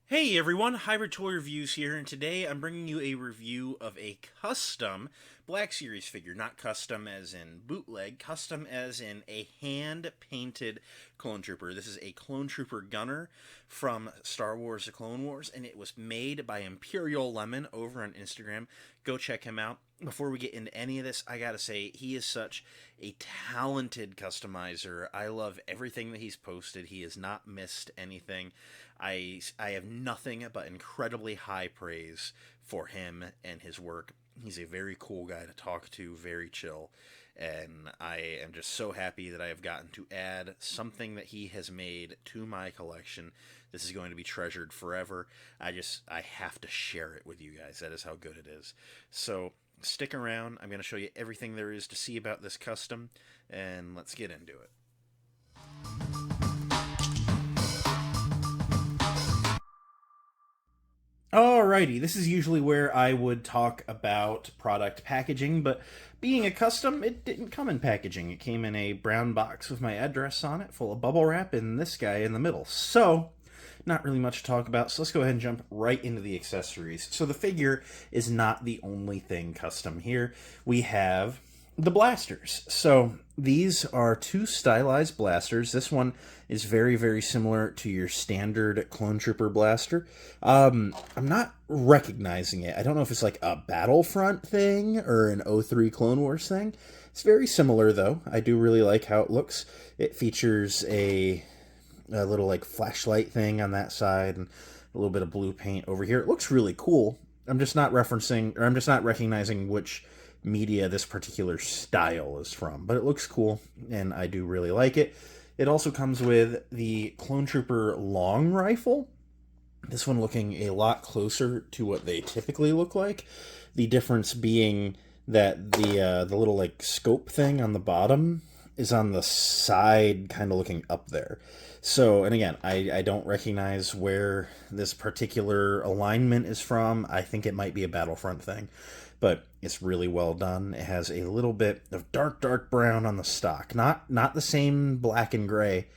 Hey everyone, Hybrid Toy Reviews here, and today I'm bringing you a review of a custom Black Series figure. Not custom as in bootleg, custom as in a hand-painted Clone Trooper. This is a Clone Trooper gunner from Star Wars The Clone Wars, and it was made by Imperial Lemon over on Instagram. Go check him out. Before we get into any of this, I gotta say, he is such a talented customizer. I love everything that he's posted. He has not missed anything. I have nothing but incredibly high praise for him and his work. He's a very cool guy to talk to, very chill, and I am just so happy that I have gotten to add something that he has made to my collection. This is going to be treasured forever. I have to share it with you guys. That is how good it is. So stick around. I'm going to show you everything there is to see about this custom, and let's get into it. Alrighty, this is usually where I would talk about product packaging, but being a custom, it didn't come in packaging. It came in a brown box with my address on it, full of bubble wrap, and this guy in the middle. So, not really much to talk about, so let's go ahead and jump right into the accessories. So the figure is not the only thing custom here. We have the blasters. So these are two stylized blasters. This one is very, very similar to your standard Clone Trooper blaster. I'm not recognizing it. I don't know if it's like a Battlefront thing or an O3 Clone Wars thing. It's very similar, though. I do really like how it looks. It features a little like flashlight thing on that side and a little bit of blue paint over here. It looks really cool. I'm just not recognizing which media this particular style is from, but it looks cool and I do really like it. It also comes with the Clone Trooper long rifle. This one looking a lot closer to what they typically look like. The difference being that the little like scope thing on the bottom is on the side, kind of looking up there. So, and again, I don't recognize where this particular alignment is from. I think it might be a Battlefront thing, but it's really well done. It has a little bit of dark brown on the stock. Not the same black and gray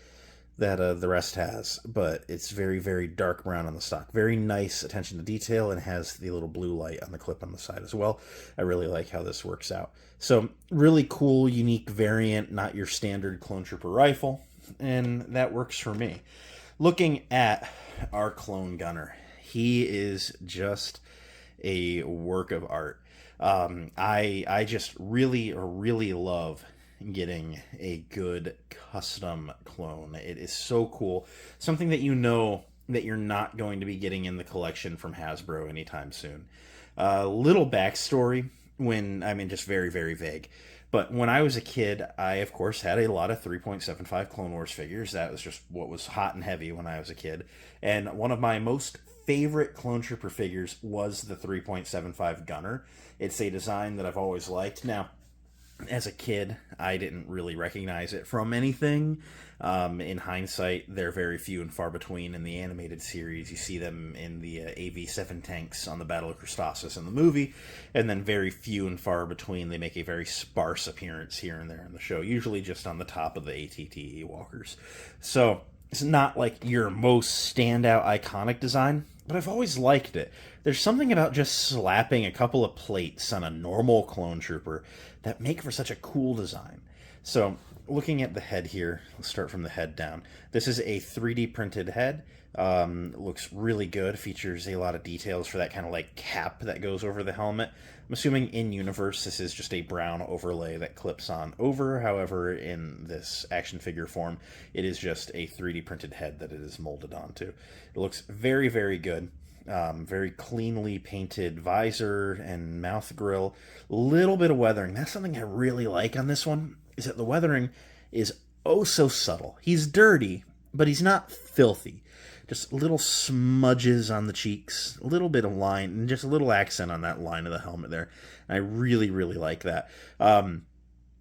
that the rest has, but it's very, very dark brown on the stock. Very nice attention to detail, and has the little blue light on the clip on the side as well. I really like how this works out. So, really cool, unique variant, not your standard Clone Trooper rifle, and that works for me. Looking at our clone gunner, he is just a work of art. I just really love getting a good custom clone. It is so cool. Something that you know that you're not going to be getting in the collection from Hasbro anytime soon. Little backstory just very, very vague. But when I was a kid, I, of course, had a lot of 3.75 Clone Wars figures. That was just what was hot and heavy when I was a kid. And one of my most favorite Clone Trooper figures was the 3.75 Gunner. It's a design that I've always liked. Now, as a kid, I didn't really recognize it from anything. In hindsight, they're very few and far between in the animated series. You see them in the AV-7 tanks on the Battle of Christophsis in the movie, and then very few and far between. They make a very sparse appearance here and there in the show, usually just on the top of the ATT walkers. So it's not like your most standout iconic design, but I've always liked it. There's something about just slapping a couple of plates on a normal clone trooper that make for such a cool design. So, looking at the head here, let's start from the head down. This is a 3D printed head. Looks really good. Features a lot of details for that kind of like cap that goes over the helmet. I'm assuming in universe this is just a brown overlay that clips on over. However, in this action figure form, it is just a 3D printed head that it is molded onto. It looks very, very good. Very cleanly painted visor and mouth grill. Little bit of weathering. That's something I really like on this one, is that the weathering is oh so subtle. He's dirty, but he's not filthy. Just little smudges on the cheeks, a little bit of line, and just a little accent on that line of the helmet there. I really, really like that.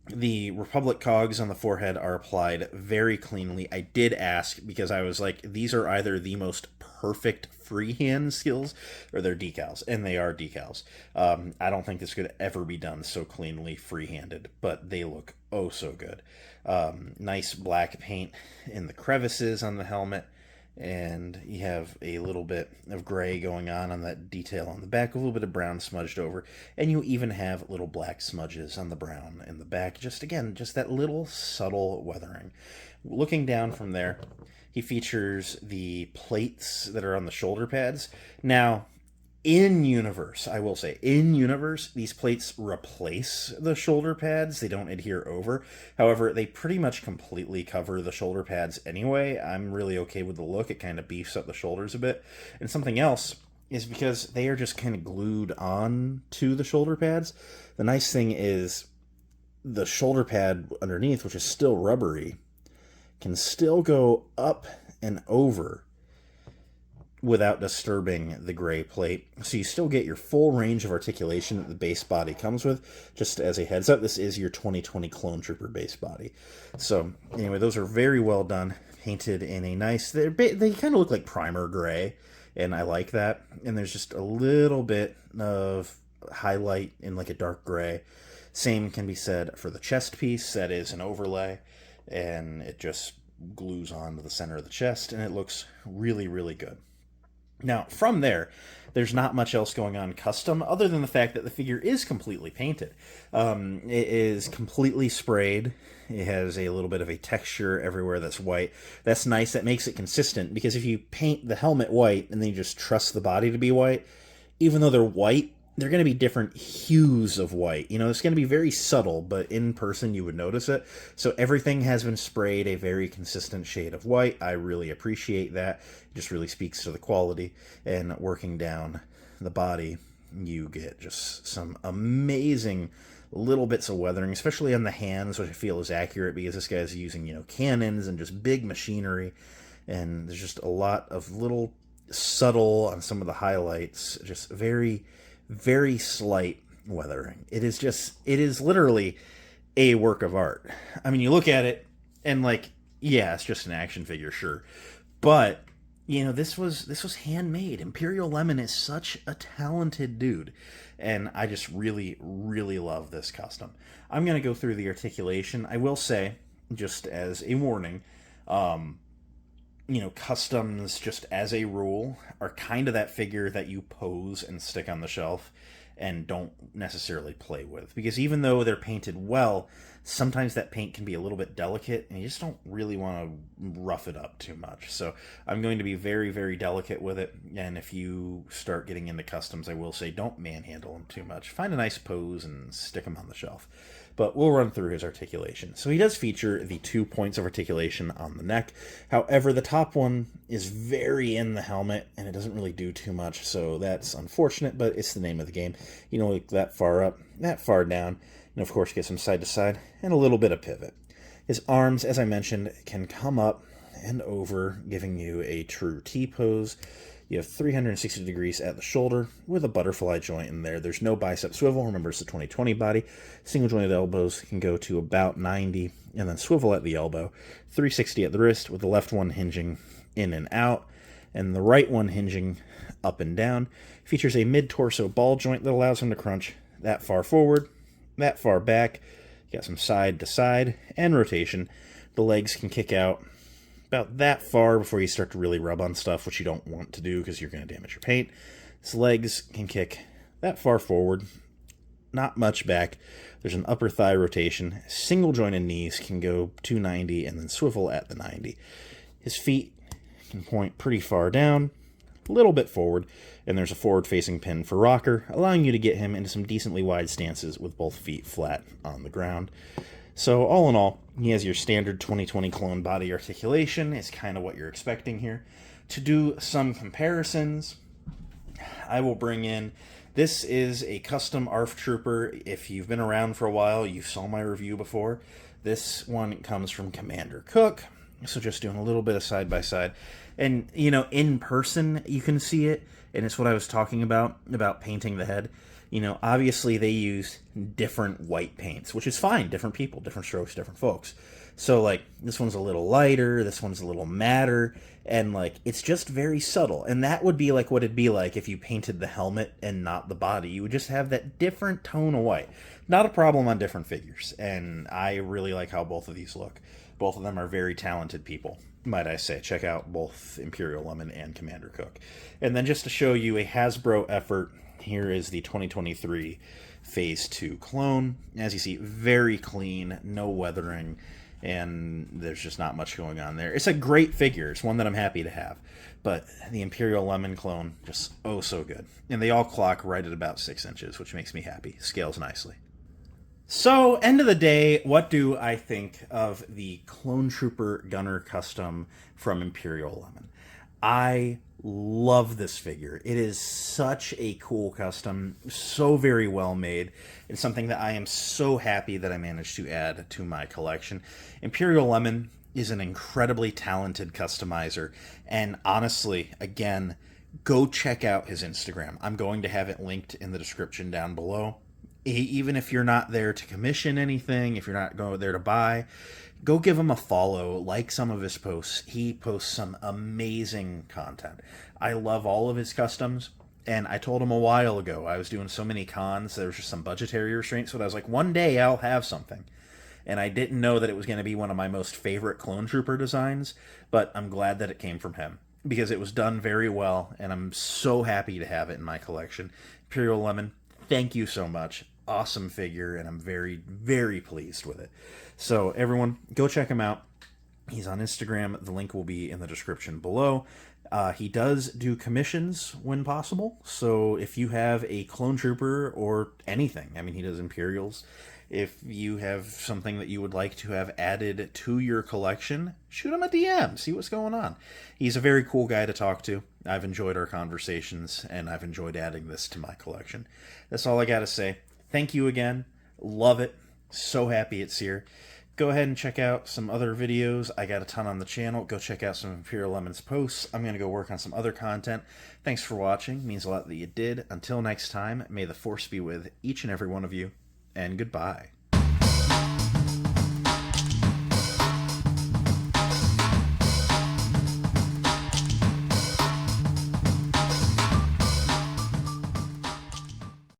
The Republic cogs on the forehead are applied very cleanly. I did ask because I was like, these are either the most perfect freehand skills or they're decals, and they are decals. I don't think this could ever be done so cleanly free-handed, but they look oh so good. Nice black paint in the crevices on the helmet. and you have a little bit of gray going on that detail on the back, a little bit of brown smudged over, and you even have little black smudges on the brown in the back. Just again, just that little subtle weathering. Looking down from there, he features the plates that are on the shoulder pads. Now, in universe, I will say, in universe, these plates replace the shoulder pads. They don't adhere over. However, they pretty much completely cover the shoulder pads anyway. I'm really okay with the look. It kind of beefs up the shoulders a bit. And something else is because they are just kind of glued on to the shoulder pads. The nice thing is the shoulder pad underneath, which is still rubbery, can still go up and over without disturbing the gray plate. So you still get your full range of articulation that the base body comes with. Just as a heads up, this is your 2020 Clone Trooper base body. So anyway, those are very well done, painted in a nice, they kind of look like primer gray, and I like that. And there's just a little bit of highlight in like a dark gray. Same can be said for the chest piece. That is an overlay, and it just glues on to the center of the chest, and it looks really, really good. Now, from there, there's not much else going on custom other than the fact that the figure is completely painted. It is completely sprayed. It has a little bit of a texture everywhere that's white. That's nice. That makes it consistent, because if you paint the helmet white and then you just trust the body to be white, even though they're white, they're going to be different hues of white. You know, it's going to be very subtle, but in person you would notice it. So everything has been sprayed a very consistent shade of white. I really appreciate that. It just really speaks to the quality. And working down the body, you get just some amazing little bits of weathering, especially on the hands, which I feel is accurate because this guy's using, you know, cannons and just big machinery. And there's just a lot of little subtle on some of the highlights, just very, very slight weathering. It is literally a work of art. I mean, you look at it and like, yeah, it's just an action figure, sure. But, you know, this was handmade. Imperial Lemon is such a talented dude, and I just really, really love this custom. I'm going to go through the articulation. I will say, just as a warning, you know, customs, just as a rule, are kind of that figure that you pose and stick on the shelf and don't necessarily play with. Because even though they're painted well, sometimes that paint can be a little bit delicate, and you just don't really want to rough it up too much. So I'm going to be very, very delicate with it, and if you start getting into customs, I will say don't manhandle them too much. Find a nice pose and stick them on the shelf. But we'll run through his articulation. So he does feature the 2 points of articulation on the neck. However, the top one is very in the helmet, and it doesn't really do too much, so that's unfortunate, but it's the name of the game. You know, like that far up, that far down, and of course get some side to side, and a little bit of pivot. His arms, as I mentioned, can come up and over, giving you a true T-pose. You have 360 degrees at the shoulder with a butterfly joint in there. There's no bicep swivel. Remember, it's the 2020 body. Single jointed elbows can go to about 90 and then swivel at the elbow. 360 at the wrist with the left one hinging in and out and the right one hinging up and down. Features a mid-torso ball joint that allows him to crunch that far forward, that far back. You got some side to side and rotation. The legs can kick out about that far before you start to really rub on stuff, which you don't want to do because you're going to damage your paint. His legs can kick that far forward, not much back. There's an upper thigh rotation. Single jointed knees can go 290 and then swivel at the 90. His feet can point pretty far down, a little bit forward, and there's a forward-facing pin for rocker, allowing you to get him into some decently wide stances with both feet flat on the ground. So all in all, he has your standard 2020 clone body articulation. It's kind of what you're expecting here. To do some comparisons, I will bring in, this is a custom ARF Trooper. If you've been around for a while, you saw my review before. This one comes from Commander Cook. So just doing a little bit of side-by-side. And, you know, in person, you can see it. And it's what I was talking about painting the head. You know, obviously they use different white paints, which is fine. Different people, different strokes, different folks. So, like, this one's a little lighter, this one's a little madder, and, like, it's just very subtle. And that would be, like, what it'd be like if you painted the helmet and not the body. You would just have that different tone of white. Not a problem on different figures, and I really like how both of these look. Both of them are very talented people. might I say. Check out both Imperial Lemon and Commander Cook. And then just to show you a Hasbro effort, here is the 2023 Phase 2 clone. As you see, very clean, no weathering, and there's just not much going on there. It's a great figure. It's one that I'm happy to have. But the Imperial Lemon clone, just oh so good. And they all clock right at about 6 inches, which makes me happy. Scales nicely. So, end of the day, what do I think of the Clone Trooper Gunner Custom from Imperial Lemon? I love this figure. It is such a cool custom, so very well made. It's something that I am so happy that I managed to add to my collection. Imperial Lemon is an incredibly talented customizer, and honestly, again, go check out his Instagram. I'm going to have it linked in the description down below. Even if you're not there to commission anything, if you're not going there to buy, go give him a follow, like some of his posts. He posts some amazing content. I love all of his customs, and I told him a while ago, I was doing so many cons, there was just some budgetary restraints, so I was like, one day I'll have something. And I didn't know that it was going to be one of my most favorite Clone Trooper designs, but I'm glad that it came from him, because it was done very well, and I'm so happy to have it in my collection. Imperial Lemon, thank you so much. Awesome figure, and I'm very, very pleased with it. So everyone, go check him out. He's on Instagram. The link will be in the description below. He does do commissions when possible, so if you have a Clone Trooper or anything, I mean, he does Imperials. If you have something that you would like to have added to your collection, shoot him a DM, see what's going on. He's a very cool guy to talk to. I've enjoyed our conversations, and I've enjoyed adding this to my collection. That's all I got to say. Thank you again. Love it. So happy it's here. Go ahead and check out some other videos. I got a ton on the channel. Go check out some Imperial Lemon's posts. I'm going to go work on some other content. Thanks for watching. It means a lot that you did. Until next time, may the Force be with each and every one of you, and goodbye.